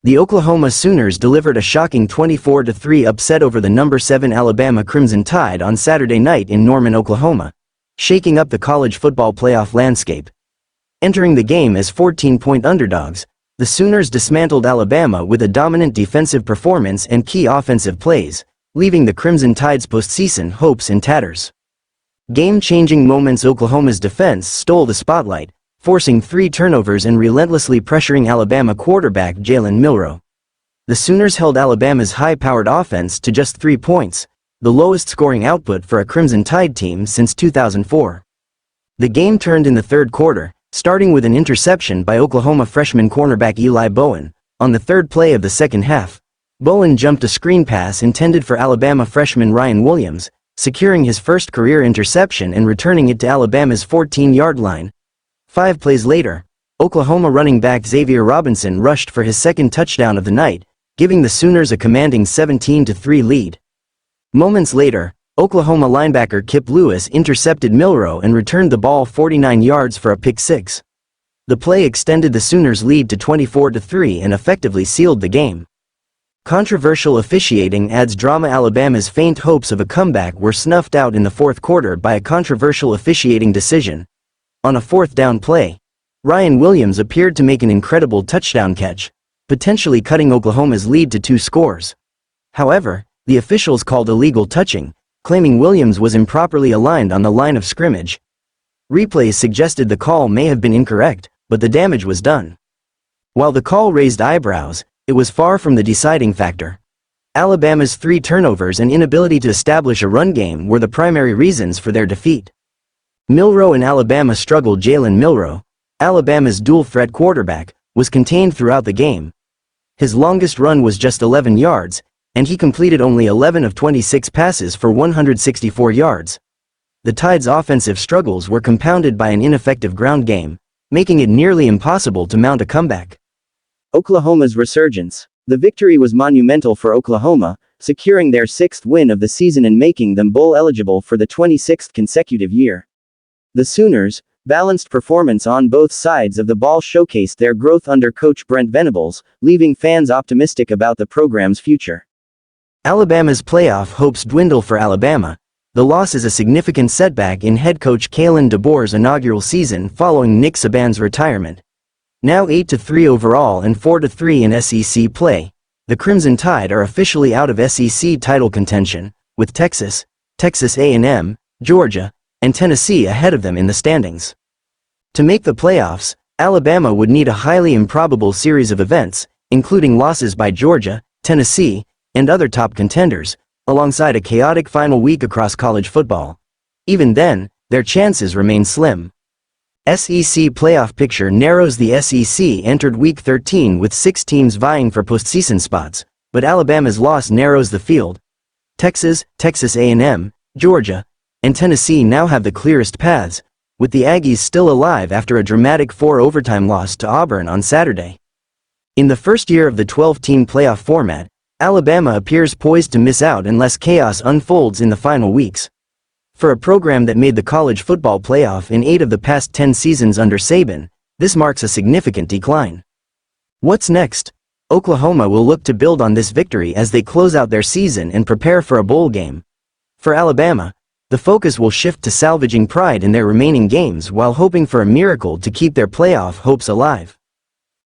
The Oklahoma Sooners delivered a shocking 24-3 upset over the number 7 Alabama Crimson Tide on Saturday night in Norman, Oklahoma, shaking up the college football playoff landscape. Entering the game as 14-point underdogs, the Sooners dismantled Alabama with a dominant defensive performance and key offensive plays, leaving the Crimson Tide's postseason hopes in tatters. Game-changing moments: Oklahoma's defense stole the spotlight, forcing 3 turnovers and relentlessly pressuring Alabama quarterback Jalen Milroe. The Sooners held Alabama's high-powered offense to just 3 points, the lowest scoring output for a Crimson Tide team since 2004. The game turned in the third quarter, starting with an interception by Oklahoma freshman cornerback Eli Bowen. On the third play of the second half, Bowen jumped a screen pass intended for Alabama freshman Ryan Williams, securing his first career interception and returning it to Alabama's 14-yard line. 5 plays later, Oklahoma running back Xavier Robinson rushed for his second touchdown of the night, giving the Sooners a commanding 17-3 lead. Moments later, Oklahoma linebacker Kip Lewis intercepted Milroe and returned the ball 49 yards for a pick six. The play extended the Sooners' lead to 24-3 and effectively sealed the game. Controversial officiating adds drama. Alabama's faint hopes of a comeback were snuffed out in the fourth quarter by a controversial officiating decision. On a fourth down play, Ryan Williams appeared to make an incredible touchdown catch, potentially cutting Oklahoma's lead to 2 scores. However, the officials called illegal touching, claiming Williams was improperly aligned on the line of scrimmage. Replays suggested the call may have been incorrect, but the damage was done. While the call raised eyebrows, it was far from the deciding factor. Alabama's 3 turnovers and inability to establish a run game were the primary reasons for their defeat. Milroe and Alabama struggled. Jalen Milroe, Alabama's dual-threat quarterback, was contained throughout the game. His longest run was just 11 yards, and he completed only 11 of 26 passes for 164 yards. The Tide's offensive struggles were compounded by an ineffective ground game, making it nearly impossible to mount a comeback. Oklahoma's resurgence. The victory was monumental for Oklahoma, securing their 6th win of the season and making them bowl eligible for the 26th consecutive year. The Sooners' balanced performance on both sides of the ball showcased their growth under coach Brent Venables, leaving fans optimistic about the program's future. Alabama's playoff hopes dwindle. For Alabama, the loss is a significant setback in head coach Kalen DeBoer's inaugural season following Nick Saban's retirement. Now 8-3 overall and 4-3 in SEC play, the Crimson Tide are officially out of SEC title contention, with Texas, Texas A&M, Georgia, and Tennessee ahead of them in the standings. To make the playoffs, Alabama would need a highly improbable series of events, including losses by Georgia, Tennessee, and other top contenders, alongside a chaotic final week across college football. Even then, their chances remain slim. SEC playoff picture narrows. The SEC entered Week 13 with 6 teams vying for postseason spots, but Alabama's loss narrows the field. Texas, Texas A&M, Georgia, and Tennessee now have the clearest paths, with the Aggies still alive after a dramatic 4-overtime loss to Auburn on Saturday. In the first year of the 12-team playoff format, Alabama appears poised to miss out unless chaos unfolds in the final weeks. For a program that made the college football playoff in 8 of the past 10 seasons under Saban, this marks a significant decline. What's next? Oklahoma will look to build on this victory as they close out their season and prepare for a bowl game. For Alabama, the focus will shift to salvaging pride in their remaining games while hoping for a miracle to keep their playoff hopes alive.